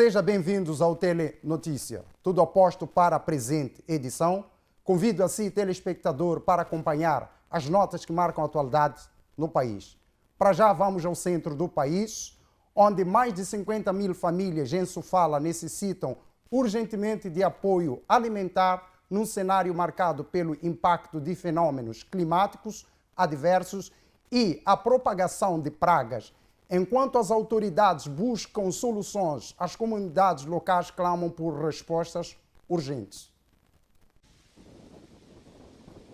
Seja bem-vindos ao Telenotícia. Tudo aposto para a presente edição. Convido a si, telespectador, para acompanhar as notas que marcam a atualidade no país. Para já vamos ao centro do país, onde mais de 50 mil famílias em Sofala necessitam urgentemente de apoio alimentar num cenário marcado pelo impacto de fenômenos climáticos adversos e a propagação de pragas. Enquanto as autoridades buscam soluções, as comunidades locais clamam por respostas urgentes.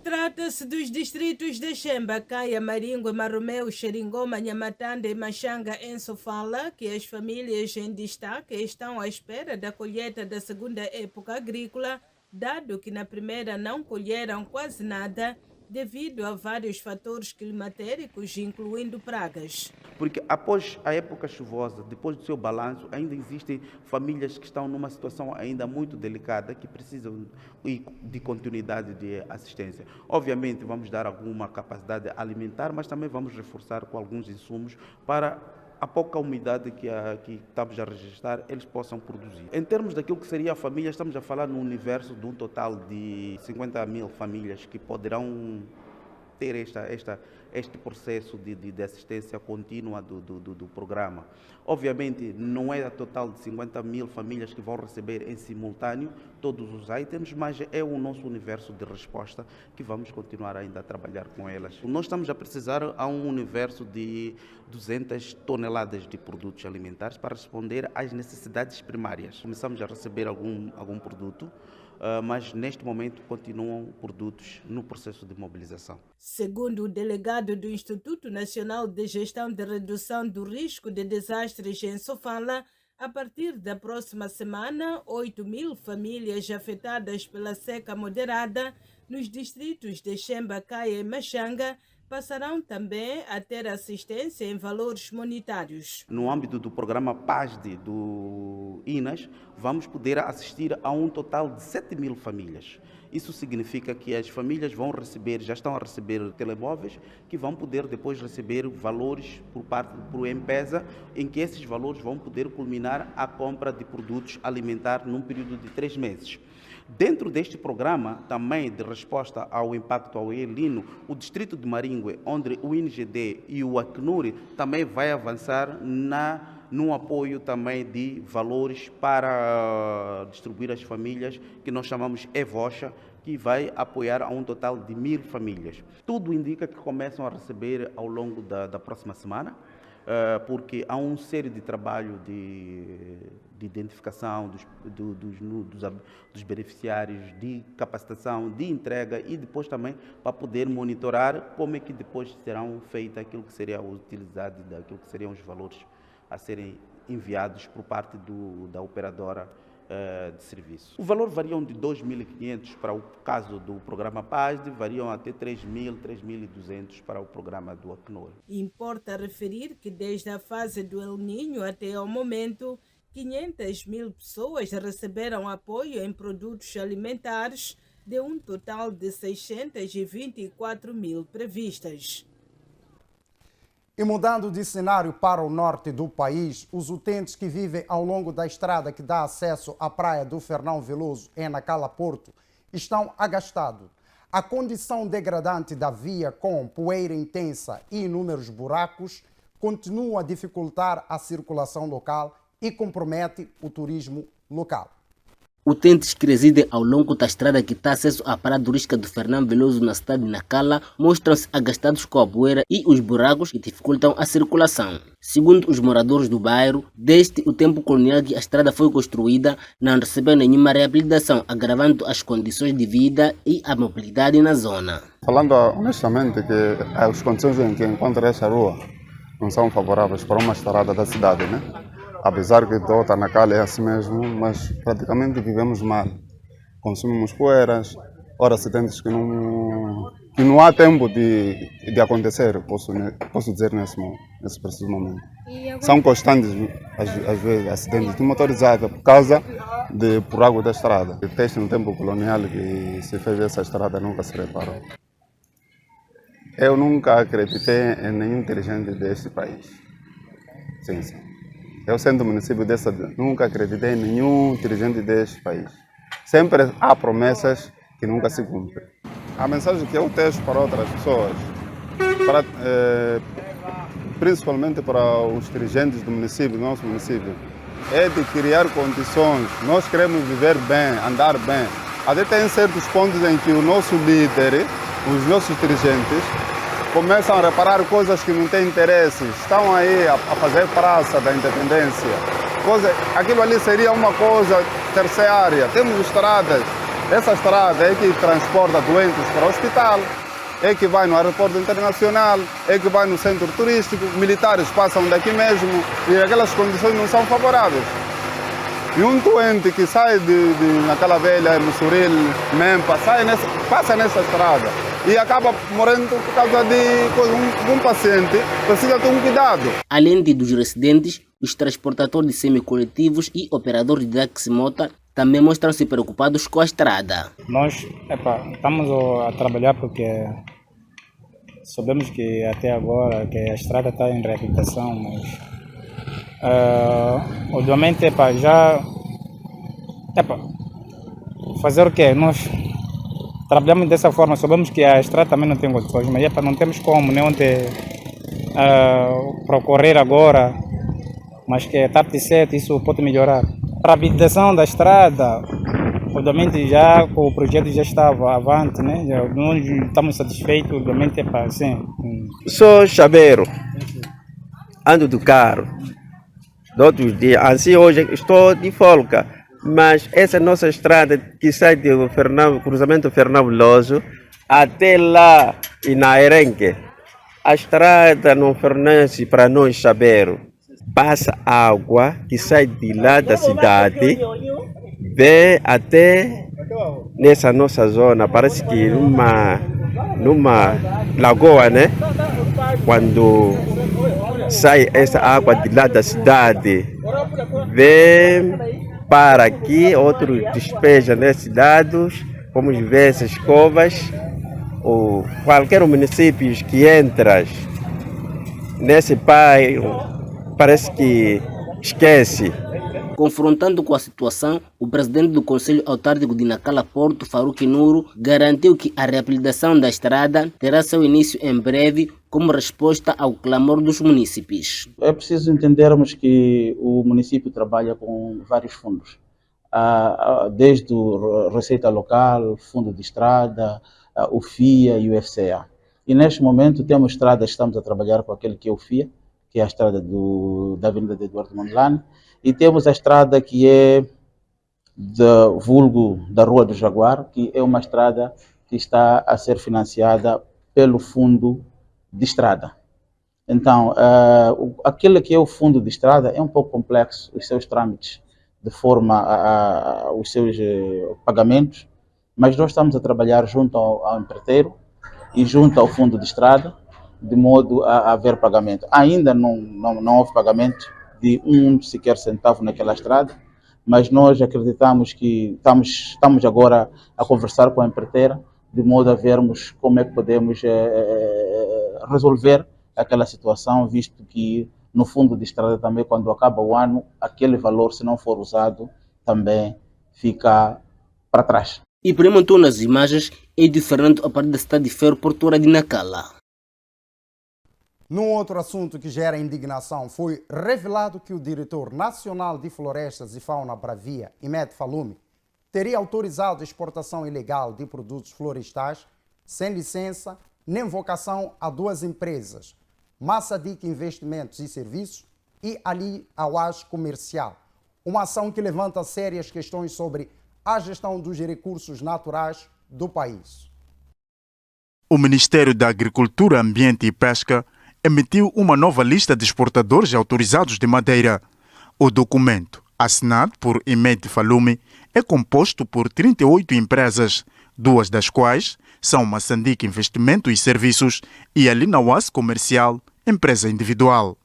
Trata-se dos distritos de Xemba, Caia, Maringue, Maromeu, Xeringoma, Nhamatanda e Machanga em Sofala, que as famílias em destaque estão à espera da colheita da segunda época agrícola, dado que na primeira não colheram quase nada, devido a vários fatores climatéricos, incluindo pragas. Porque após a época chuvosa, depois do seu balanço, ainda existem famílias que estão numa situação ainda muito delicada, que precisam de continuidade de assistência. Obviamente vamos dar alguma capacidade alimentar, mas também vamos reforçar com alguns insumos para a pouca umidade que estamos a registrar, eles possam produzir. Em termos daquilo que seria a família, estamos a falar no universo de um total de 50 mil famílias que poderão ter este processo de assistência contínua do programa. Obviamente, não é a total de 50 mil famílias que vão receber em simultâneo todos os itens, mas é o nosso universo de resposta que vamos continuar ainda a trabalhar com elas. Nós estamos a precisar a um universo de 200 toneladas de produtos alimentares para responder às necessidades primárias. Começamos a receber algum produto, mas neste momento continuam produtos no processo de mobilização. Segundo o delegado do Instituto Nacional de Gestão de Redução do Risco de Desastres em Sofala, a partir da próxima semana, 8 mil famílias afetadas pela seca moderada nos distritos de Xemba, Caia e Machanga passarão também a ter assistência em valores monetários. No âmbito do programa PASD do INAS, vamos poder assistir a um total de 7 mil famílias. Isso significa que as famílias já estão a receber telemóveis, que vão poder depois receber valores por parte do M-Pesa, em que esses valores vão poder culminar a compra de produtos alimentares num período de 3 meses. Dentro deste programa, também de resposta ao impacto ao El Niño, o distrito de Maringue, onde o INGD e o Acnur também vai avançar no apoio também de valores para distribuir às famílias, que nós chamamos EVOSHA, que vai apoiar a um total de 1.000 famílias. Tudo indica que começam a receber ao longo da próxima semana, porque há uma série de trabalho de identificação dos beneficiários, de capacitação, de entrega e depois também para poder monitorar como é que depois serão feita aquilo que seria a utilidade daquilo que seriam os valores a serem enviados por parte da operadora de serviço. O valor variam de 2.500 para o caso do programa PASD, variam até 3.000, 3.200 para o programa do Acnur. Importa referir que desde a fase do El Niño até ao momento, 500 mil pessoas receberam apoio em produtos alimentares, de um total de 624 mil previstas. E mudando de cenário para o norte do país, os utentes que vivem ao longo da estrada que dá acesso à praia do Fernão Veloso, em Nacala Porto, estão agastados. A condição degradante da via, com poeira intensa e inúmeros buracos, continua a dificultar a circulação local e compromete o turismo local. Utentes que residem ao longo da estrada que dá acesso à praia turística do Fernão Veloso na cidade de Nacala mostram-se agastados com a poeira e os buracos que dificultam a circulação. Segundo os moradores do bairro, desde o tempo colonial que a estrada foi construída, não recebeu nenhuma reabilitação, agravando as condições de vida e a mobilidade na zona. Falando honestamente que as condições em que encontra essa rua não são favoráveis para uma estrada da cidade, né? Apesar que toda Nacala é assim mesmo, mas praticamente vivemos mal. Consumimos poeiras, ora acidentes que não há tempo de acontecer, posso dizer nesse preciso momento. São constantes, às vezes, acidentes de motorizada por causa do buraco da estrada. Desde no tempo colonial que se fez essa estrada, nunca se reparou. Eu nunca acreditei em nenhum dirigente deste país. Sim. Eu, sendo município dessa, nunca acreditei em nenhum dirigente deste país. Sempre há promessas que nunca se cumprem. A mensagem que eu deixo para outras pessoas, principalmente para os dirigentes do município, do nosso município, é de criar condições. Nós queremos viver bem, andar bem. Até tem certos pontos em que o nosso líder, os nossos dirigentes, começam a reparar coisas que não têm interesse. Estão aí a fazer praça da independência. Aquilo ali seria uma coisa terciária. Temos estradas. Essa estrada é que transporta doentes para o hospital, é que vai no aeroporto internacional, é que vai no centro turístico. Militares passam daqui mesmo e aquelas condições não são favoráveis. E um doente que sai naquela velha Mussuril, Mempa, passa nessa estrada e acaba morrendo por causa de um paciente, precisa ter um cuidado. Além dos residentes, os transportadores de semicoletivos e operadores de taxi-mota também mostram-se preocupados com a estrada. Nós estamos a trabalhar porque sabemos que até agora que a estrada está em reabilitação, mas obviamente já fazer o quê? Nós trabalhamos dessa forma, sabemos que a estrada também não tem condições, mas não temos como nem onde procorrer agora, mas que é tarde cedo isso pode melhorar. A reabilitação da estrada, obviamente já o projeto já estava avante, né? Não estamos satisfeitos, obviamente assim. Sou chaveiro, ando do carro, de outros dias, assim hoje estou de folga, mas essa nossa estrada que sai do cruzamento Fernão Veloso até lá em Naerenque, a estrada não fornece para nós chaveiro. Passa água que sai de lá da cidade, vem até nessa nossa zona, parece que numa lagoa, né? Quando sai essa água de lá da cidade, vem para aqui, outro despeja nesses lados, vamos ver essas escovas, ou qualquer município que entras nesse bairro, parece que esquece. Confrontando com a situação, o presidente do Conselho Autárquico de Nacala Porto, Faruque Nuro, garantiu que a reabilitação da estrada terá seu início em breve, como resposta ao clamor dos munícipes. É preciso entendermos que o município trabalha com vários fundos, desde o Receita Local, Fundo de Estrada, o FIA e o FCA. E neste momento temos estradas, estamos a trabalhar com aquele que é o FIA, que é a estrada da Avenida de Eduardo Mondlane, e temos a estrada que é do vulgo da Rua do Jaguar, que é uma estrada que está a ser financiada pelo Fundo de Estrada. Então, aquele que é o Fundo de Estrada é um pouco complexo, os seus trâmites, de forma os seus pagamentos, mas nós estamos a trabalhar junto ao empreiteiro e junto ao Fundo de Estrada, de modo a haver pagamento. Ainda não houve pagamento de sequer centavo naquela estrada, mas nós acreditamos que estamos agora a conversar com a empreiteira, de modo a vermos como é que podemos resolver aquela situação, visto que no Fundo de Estrada também, quando acaba o ano, aquele valor, se não for usado, também fica para trás. E para montar nas imagens é de Fernando a partir da cidade de Ferro Portuária de Nacala. Num outro assunto que gera indignação, foi revelado que o diretor nacional de Florestas e Fauna Bravia, Imed Falume, teria autorizado a exportação ilegal de produtos florestais sem licença nem vocação a duas empresas, Massadik Investimentos e Serviços e Ali Awash Comercial. Uma ação que levanta sérias questões sobre a gestão dos recursos naturais do país. O Ministério da Agricultura, Ambiente e Pesca emitiu uma nova lista de exportadores autorizados de madeira. O documento, assinado por Imed Falume, é composto por 38 empresas, duas das quais são Massadik Investimento e Serviços e a Linawas Comercial, empresa individual.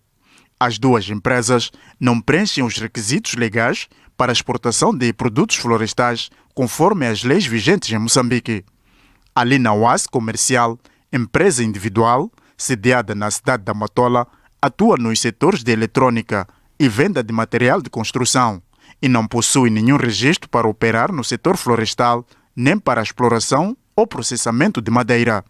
As duas empresas não preenchem os requisitos legais para a exportação de produtos florestais conforme as leis vigentes em Moçambique. A Linawas Comercial, empresa individual, sediada na cidade da Matola, atua nos setores de eletrônica, e venda de material de construção e não possui nenhum registro para operar no setor florestal nem para a exploração ou processamento de madeira.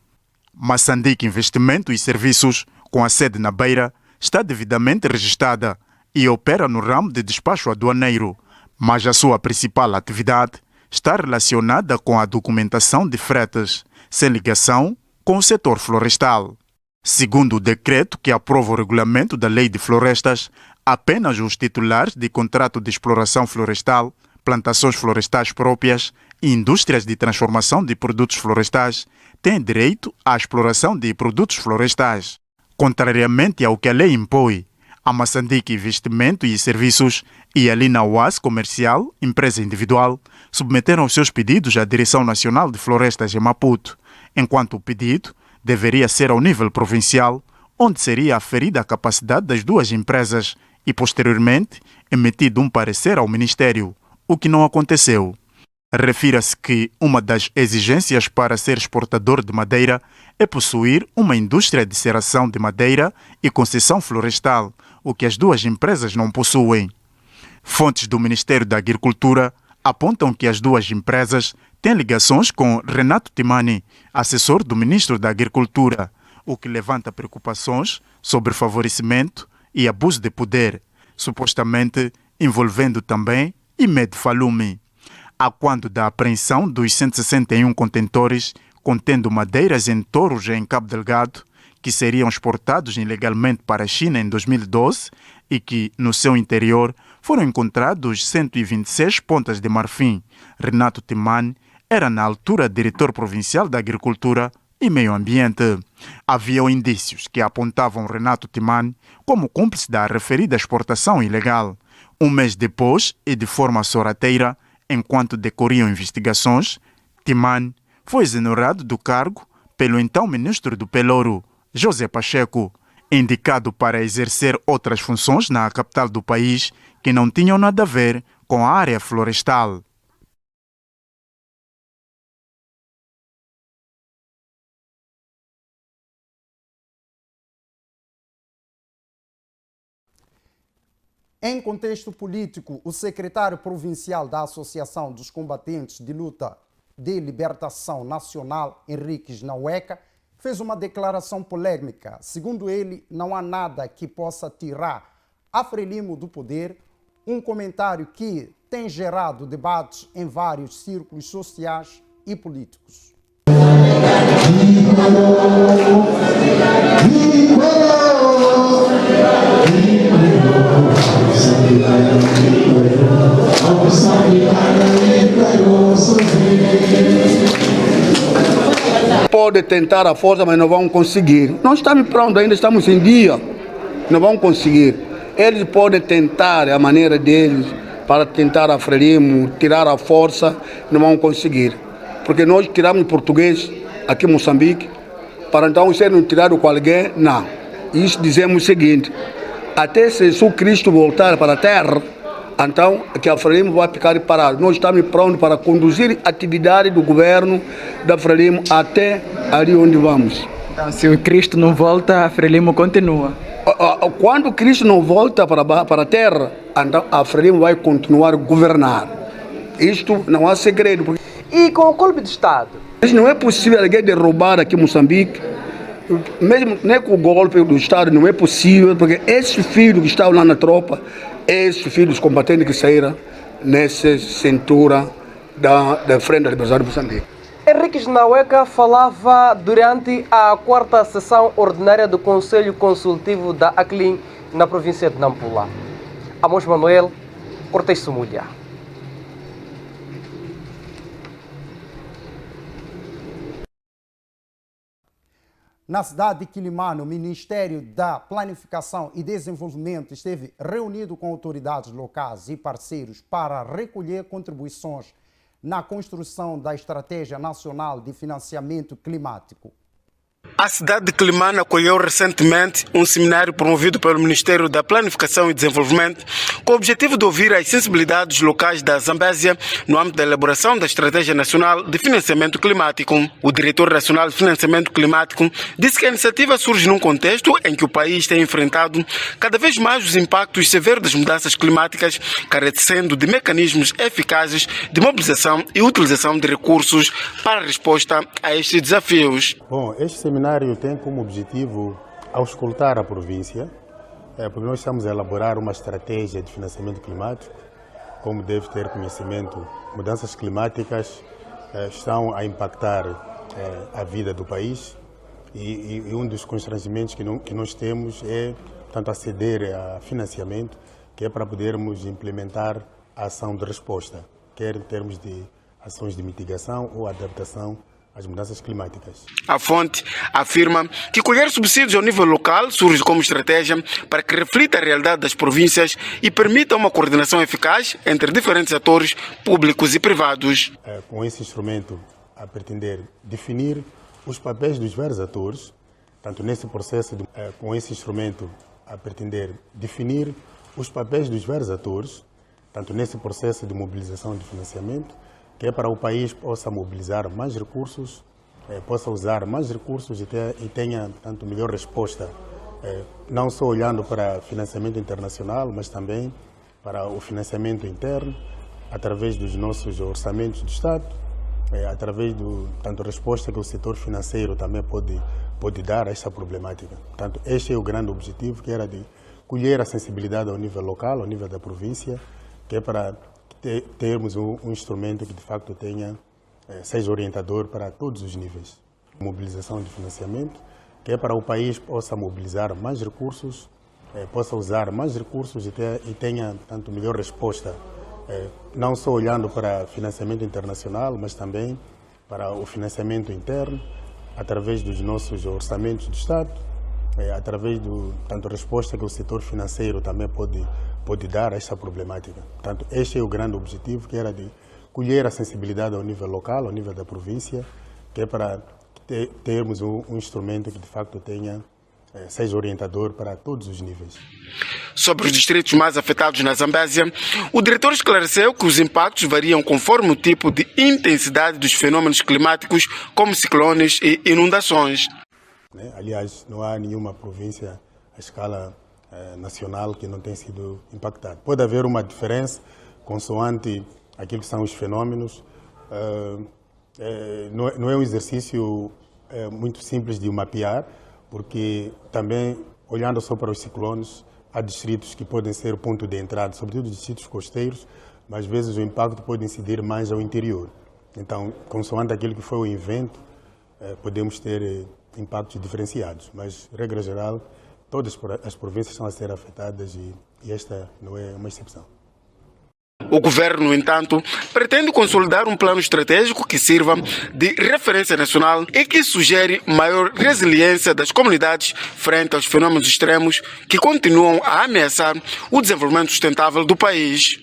Moçambique Investimento e Serviços, com a sede na Beira, está devidamente registrada e opera no ramo de despacho aduaneiro, mas a sua principal atividade está relacionada com a documentação de fretes, sem ligação com o setor florestal. Segundo o decreto que aprova o regulamento da Lei de Florestas, apenas os titulares de contrato de exploração florestal, plantações florestais próprias e indústrias de transformação de produtos florestais têm direito à exploração de produtos florestais. Contrariamente ao que a lei impõe, a Moçambique Investimento e Serviços e a Lina UAS Comercial, empresa individual, submeteram os seus pedidos à Direção Nacional de Florestas em Maputo, enquanto o pedido deveria ser ao nível provincial, onde seria aferida a capacidade das duas empresas e, posteriormente, emitido um parecer ao Ministério, o que não aconteceu. Refira-se que uma das exigências para ser exportador de madeira é possuir uma indústria de seração de madeira e concessão florestal, o que as duas empresas não possuem. Fontes do Ministério da Agricultura apontam que as duas empresas têm ligações com Renato Timani, assessor do Ministro da Agricultura, o que levanta preocupações sobre favorecimento e abuso de poder, supostamente envolvendo também Imed Falume. A quando da apreensão dos 161 contentores contendo madeiras em Touros em Cabo Delgado, que seriam exportados ilegalmente para a China em 2012 e que, no seu interior, foram encontrados 126 pontas de marfim, Renato Timani era, na altura, diretor provincial da Agricultura e Meio Ambiente. Havia indícios que apontavam Renato Timani como cúmplice da referida exportação ilegal. Um mês depois, e de forma sorrateira, enquanto decorriam investigações, Timani foi exonerado do cargo pelo então ministro do Pelouro, José Pacheco, indicado para exercer outras funções na capital do país que não tinham nada a ver com a área florestal. Em contexto político, o secretário provincial da Associação dos Combatentes de Luta de Libertação Nacional, Henriques Naueca, fez uma declaração polêmica. Segundo ele, não há nada que possa tirar a Frelimo do poder, um comentário que tem gerado debates em vários círculos sociais e políticos. Pode tentar a força, mas não vão conseguir. Nós estamos prontos, ainda estamos em dia. Não vão conseguir. Eles podem tentar a maneira deles para tentar a Frelimo, tirar a força, não vão conseguir. Porque nós tiramos português aqui em Moçambique, para então serem tirados com alguém, não. Isso dizemos o seguinte: até se Jesus Cristo voltar para a terra, então que a Frelimo vai ficar parada. Nós estamos prontos para conduzir a atividade do governo da Frelimo até ali onde vamos. Então, se o Cristo não volta, a Frelimo continua. Quando Cristo não volta para a terra, então a Frelimo vai continuar a governar. Isto não há segredo. E com o golpe de Estado? Não é possível alguém derrubar aqui em Moçambique, mesmo nem com o golpe do Estado, não é possível, porque esses filhos que estavam lá na tropa, esses filhos combatentes que saíram nessa cintura da Frente da Liberação de Moçambique. Henriques Naueca falava durante a 4ª sessão ordinária do Conselho Consultivo da ACLIN na província de Nampula. Amos Manuel, Cortes Sumulha. Na cidade de Quilimane, o Ministério da Planificação e Desenvolvimento esteve reunido com autoridades locais e parceiros para recolher contribuições na construção da Estratégia Nacional de Financiamento Climático. A cidade de Quelimane acolheu recentemente um seminário promovido pelo Ministério da Planificação e Desenvolvimento com o objetivo de ouvir as sensibilidades locais da Zambésia no âmbito da elaboração da Estratégia Nacional de Financiamento Climático. O Diretor Nacional de Financiamento Climático disse que a iniciativa surge num contexto em que o país tem enfrentado cada vez mais os impactos severos das mudanças climáticas, carecendo de mecanismos eficazes de mobilização e utilização de recursos para a resposta a estes desafios. Bom, este seminário tem como objetivo auscultar a província, porque nós estamos a elaborar uma estratégia de financiamento climático. Como deve ter conhecimento, mudanças climáticas estão a impactar a vida do país e um dos constrangimentos que nós temos é tanto aceder a financiamento, que é para podermos implementar a ação de resposta, quer em termos de ações de mitigação ou adaptação às mudanças climáticas. A fonte afirma que colher subsídios ao nível local surge como estratégia para que reflita a realidade das províncias e permita uma coordenação eficaz entre diferentes atores públicos e privados. Com esse instrumento, a pretender definir os papéis dos vários atores, tanto nesse processo, com esse instrumento, a pretender definir os papéis dos vários atores, tanto nesse processo de mobilização de financiamento, que é para o país possa mobilizar mais recursos, possa usar mais recursos e tenha tanto melhor resposta, não só olhando para financiamento internacional, mas também para o financiamento interno, através dos nossos orçamentos do Estado, através do tanto resposta que o setor financeiro também pode dar a esta problemática. Portanto, este é o grande objetivo, que era de colher a sensibilidade ao nível local, ao nível da província, que é para termos um instrumento que de facto seja orientador para todos os níveis. Mobilização de financiamento, que é para o país possa mobilizar mais recursos, possa usar mais recursos e tenha tanto melhor resposta, não só olhando para financiamento internacional, mas também para o financiamento interno, através dos nossos orçamentos do Estado, através tanto resposta que o setor financeiro também pode dar a esta problemática. Portanto, este é o grande objetivo, que era de colher a sensibilidade ao nível local, ao nível da província, que é para termos um instrumento que de facto seja orientador para todos os níveis. Sobre os distritos mais afetados na Zambésia, o diretor esclareceu que os impactos variam conforme o tipo de intensidade dos fenômenos climáticos, como ciclones e inundações. Aliás, não há nenhuma província à escala nacional que não tenha sido impactada. Pode haver uma diferença consoante aquilo que são os fenômenos. Não é um exercício muito simples de mapear, porque também, olhando só para os ciclones, há distritos que podem ser ponto de entrada, sobretudo distritos costeiros, mas às vezes o impacto pode incidir mais ao interior. Então, consoante aquilo que foi o evento, podemos ter impactos diferenciados, mas, regra geral, todas as províncias estão a ser afetadas e esta não é uma exceção. O governo, no entanto, pretende consolidar um plano estratégico que sirva de referência nacional e que sugere maior resiliência das comunidades frente aos fenômenos extremos que continuam a ameaçar o desenvolvimento sustentável do país.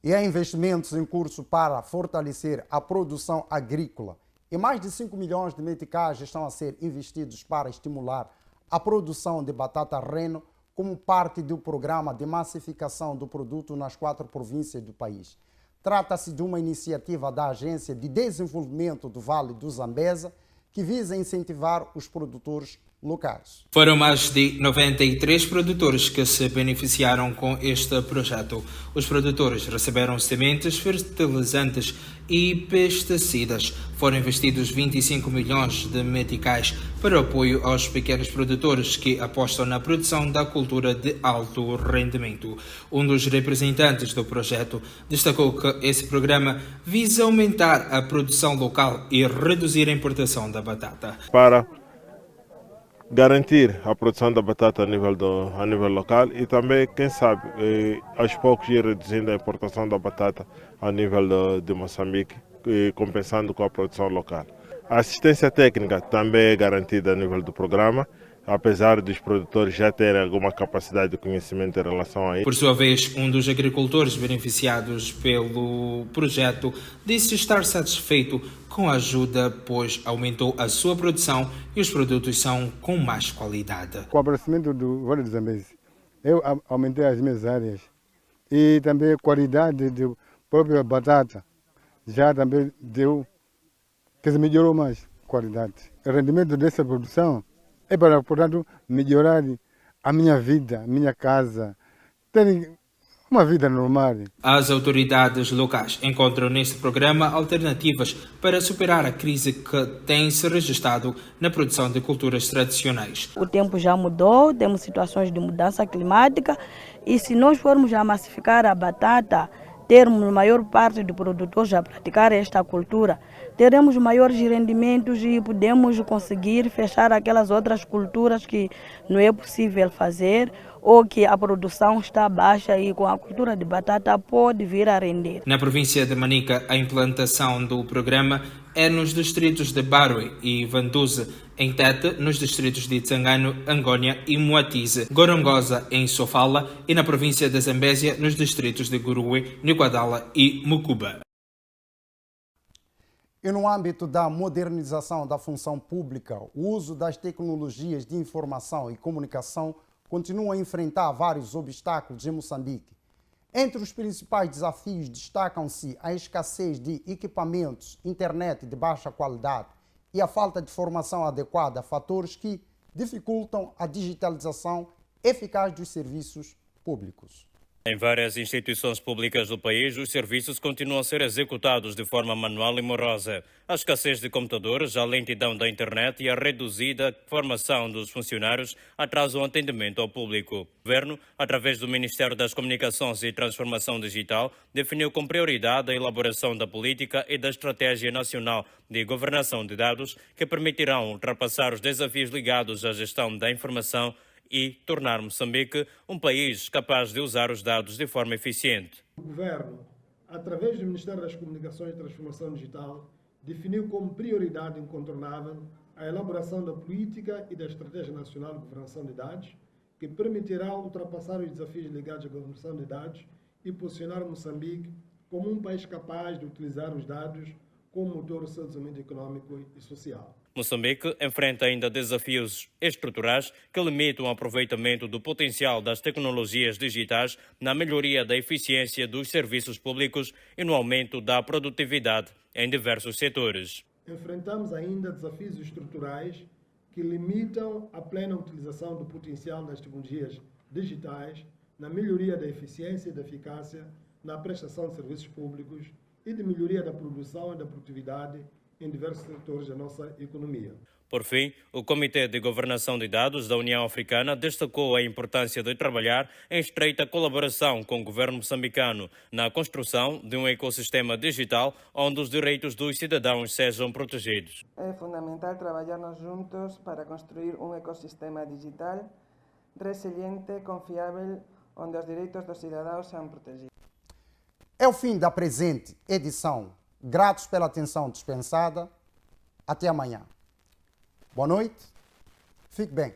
E há investimentos em curso para fortalecer a produção agrícola. E mais de 5 milhões de meticais estão a ser investidos para estimular a produção de batata reno como parte do programa de massificação do produto nas 4 províncias do país. Trata-se de uma iniciativa da Agência de Desenvolvimento do Vale do Zambésia que visa incentivar os produtores locais. Foram mais de 93 produtores que se beneficiaram com este projeto. Os produtores receberam sementes, fertilizantes e pesticidas. Foram investidos 25 milhões de meticais para apoio aos pequenos produtores que apostam na produção da cultura de alto rendimento. Um dos representantes do projeto destacou que esse programa visa aumentar a produção local e reduzir a importação da batata. Para garantir a produção da batata a nível local e também, quem sabe, aos poucos ir reduzindo a importação da batata a nível de Moçambique, compensando com a produção local. A assistência técnica também é garantida a nível do programa. apesar dos produtores já terem alguma capacidade de conhecimento em relação a isso. Por sua vez, um dos agricultores beneficiados pelo projeto disse estar satisfeito com a ajuda, pois aumentou a sua produção e os produtos são com mais qualidade. Com o aparecimento do Vale do Zambeze, eu aumentei as minhas áreas e também a qualidade da própria batata já também deu, que se melhorou mais a qualidade. O rendimento dessa produção é para, portanto, melhorar a minha vida, a minha casa, ter uma vida normal. As autoridades locais encontram neste programa alternativas para superar a crise que tem se registrado na produção de culturas tradicionais. O tempo já mudou, temos situações de mudança climática e se nós formos a massificar a batata, termos a maior parte de produtores a praticar esta cultura, teremos maiores rendimentos e podemos conseguir fechar aquelas outras culturas que não é possível fazer ou que a produção está baixa e com a cultura de batata pode vir a render. Na província de Manica, a implantação do programa é nos distritos de Barwe e Vanduze, em Tete, nos distritos de Tsangano, Angônia e Moatize, Gorongosa, em Sofala e na província de Zambésia, nos distritos de Gurue, Niquadala e Mucuba. E no âmbito da modernização da função pública, o uso das tecnologias de informação e comunicação continua a enfrentar vários obstáculos em Moçambique. Entre os principais desafios destacam-se a escassez de equipamentos, internet de baixa qualidade e a falta de formação adequada, fatores que dificultam a digitalização eficaz dos serviços públicos. Em várias instituições públicas do país, os serviços continuam a ser executados de forma manual e morosa. A escassez de computadores, a lentidão da internet e a reduzida formação dos funcionários atrasam o atendimento ao público. O governo, através do Ministério das Comunicações e Transformação Digital, definiu com prioridade a elaboração da política e da estratégia nacional de governação de dados que permitirão ultrapassar os desafios ligados à gestão da informação e tornar Moçambique um país capaz de usar os dados de forma eficiente. O Governo, através do Ministério das Comunicações e Transformação Digital, definiu como prioridade incontornável a elaboração da política e da estratégia nacional de governação de dados, que permitirá ultrapassar os desafios ligados à governação de dados e posicionar Moçambique como um país capaz de utilizar os dados como motor do seu desenvolvimento econômico e social. Moçambique enfrenta ainda desafios estruturais que limitam o aproveitamento do potencial das tecnologias digitais na melhoria da eficiência dos serviços públicos e no aumento da produtividade em diversos setores. Enfrentamos ainda desafios estruturais que limitam a plena utilização do potencial das tecnologias digitais na melhoria da eficiência e da eficácia na prestação de serviços públicos e de melhoria da produção e da produtividade em diversos setores da nossa economia. Por fim, o Comitê de Governação de Dados da União Africana destacou a importância de trabalhar em estreita colaboração com o governo moçambicano na construção de um ecossistema digital onde os direitos dos cidadãos sejam protegidos. É fundamental trabalharmos juntos para construir um ecossistema digital resiliente, confiável, onde os direitos dos cidadãos são protegidos. É o fim da presente edição. Gratos pela atenção dispensada. Até amanhã. Boa noite. Fique bem.